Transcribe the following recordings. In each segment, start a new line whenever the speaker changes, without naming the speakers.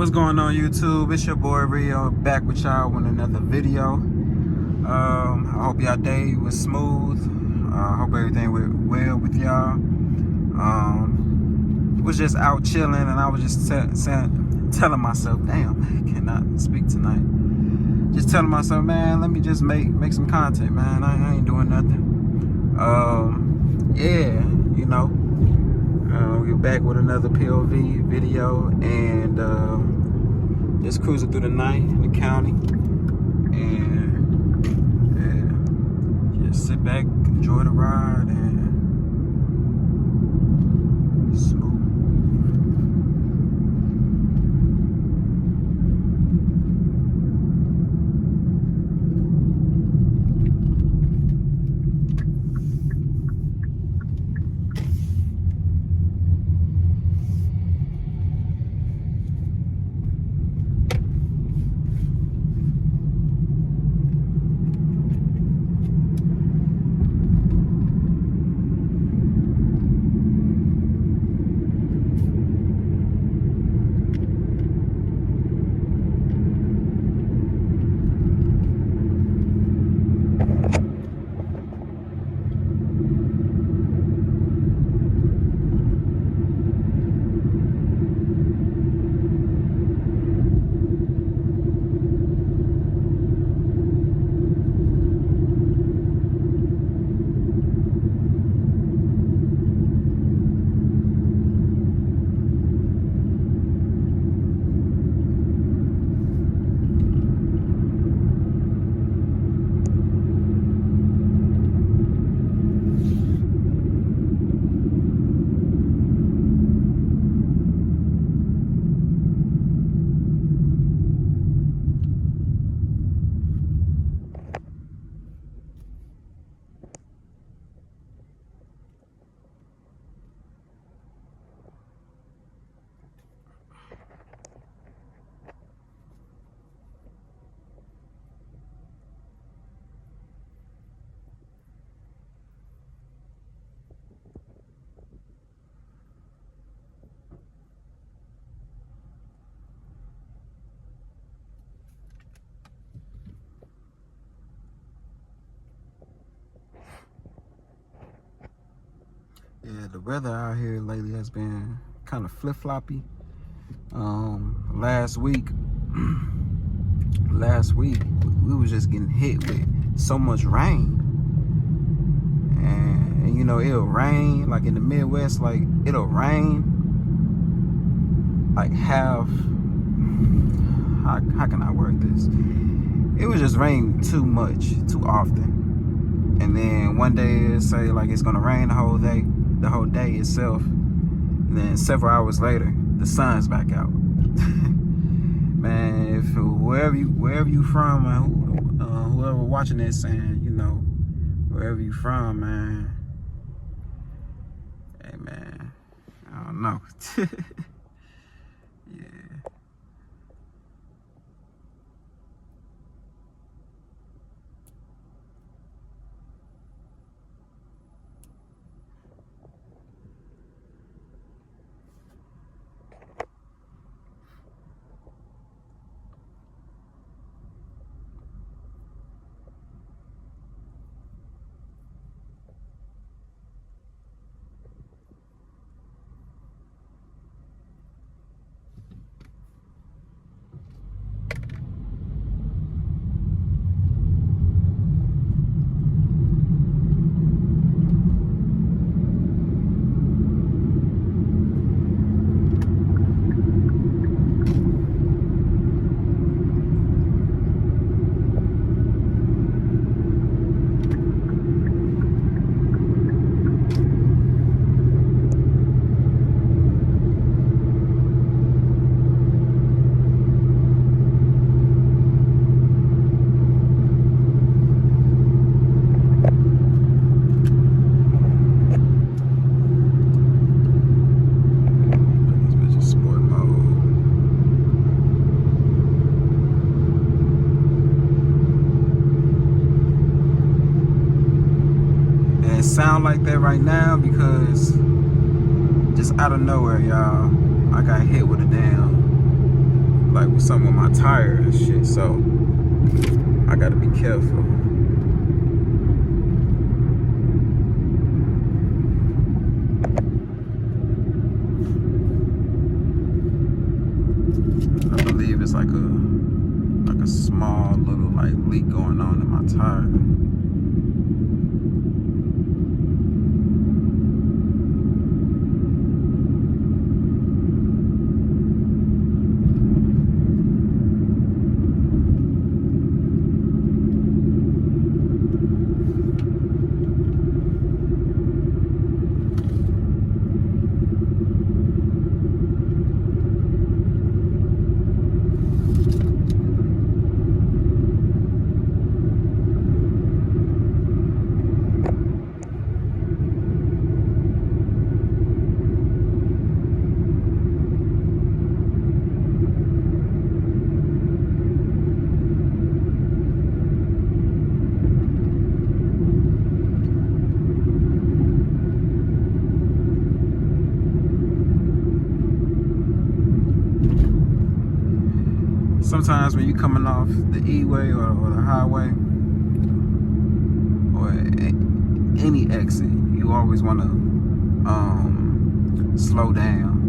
What's going on, YouTube? It's your boy Rio back with y'all with another video. I hope y'all day was smooth. I hope everything went well with y'all. Was just out chilling, and I was just telling myself, damn, I cannot speak tonight. Just telling myself, man, let me just make some content, man. I ain't doing nothing. Yeah, you know. We're back with another POV video, and just cruising through the night in the county, and yeah, just sit back, enjoy the ride, and smooth. Yeah, the weather out here lately has been kind of flip-floppy. Last week we was just getting hit with so much rain, and you know, it'll rain like in the Midwest, like it'll rain like half. How can I word this? It was just raining too much, too often, and then one day it'll say like it's gonna rain the whole day itself, and then several hours later the sun's back out. Man, if wherever you from, man, whoever watching this, and you know, wherever you from, man, hey man, I don't know. Yeah. Sound like that right now because just out of nowhere, y'all, I got hit with a damn something with my tire and shit, so I gotta be careful. I believe it's like a small little like leak going on in my tire. Sometimes when you coming off the E-way or the highway or any exit, you always want to slow down.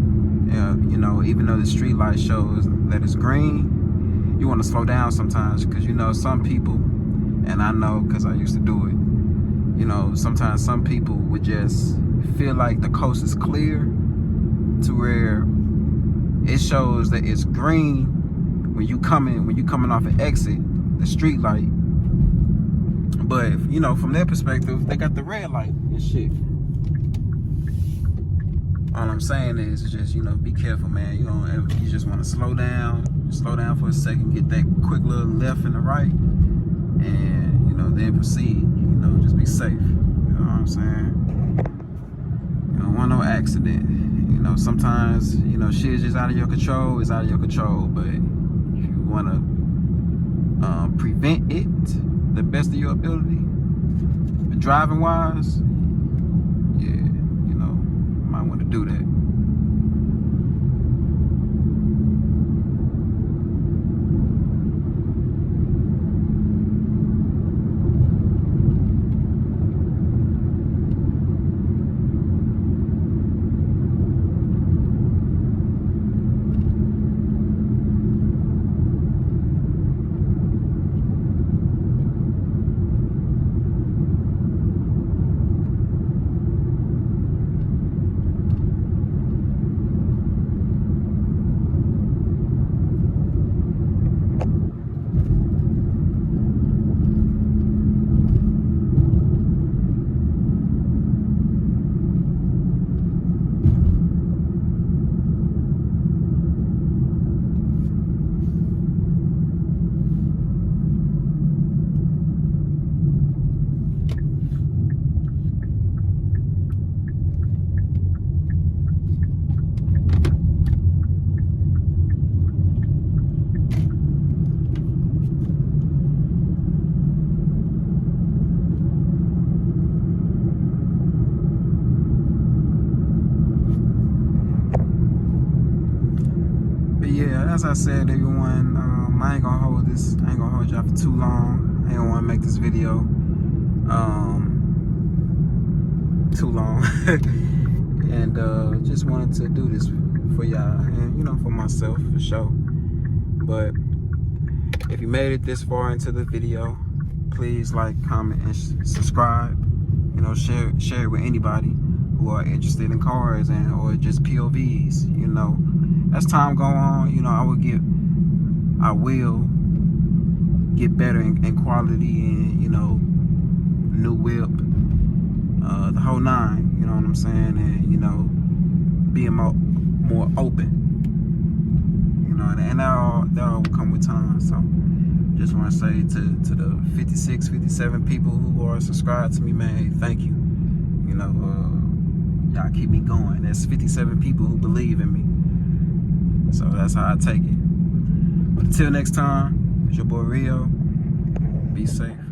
You know, even though the street light shows that it's green, you want to slow down sometimes, because you know some people, and I know because I used to do it, you know, sometimes some people would just feel like the coast is clear to where it shows that it's green when you coming off an exit, the street light. But you know, from their perspective, they got the red light and shit. All I'm saying is just, you know, be careful, man. You just want to slow down for a second, get that quick little left and the right, and you know, then proceed. You know, just be safe. You know what I'm saying? You don't want no accident. You know, sometimes, you know, shit is just out of your control. It's out of your control, but want to prevent it the best of your ability, driving wise, yeah, you know, might want to do that. Yeah, as I said, everyone, I ain't gonna hold y'all for too long. I don't want to make this video too long. And just wanted to do this for y'all, and you know, for myself, for sure. But if you made it this far into the video, please like, comment, and subscribe. You know, share it with anybody who are interested in cars or just POVs. You know, as time go on, you know, I will get better in quality, and you know, new whip, the whole nine. You know what I'm saying? And you know, being more open. You know, and that all will come with time. So just want to say to the 56, 57 people who are subscribed to me, man, thank you. You know, y'all keep me going. That's 57 people who believe in me. So that's how I take it. But until next time, it's your boy Rio. Be safe.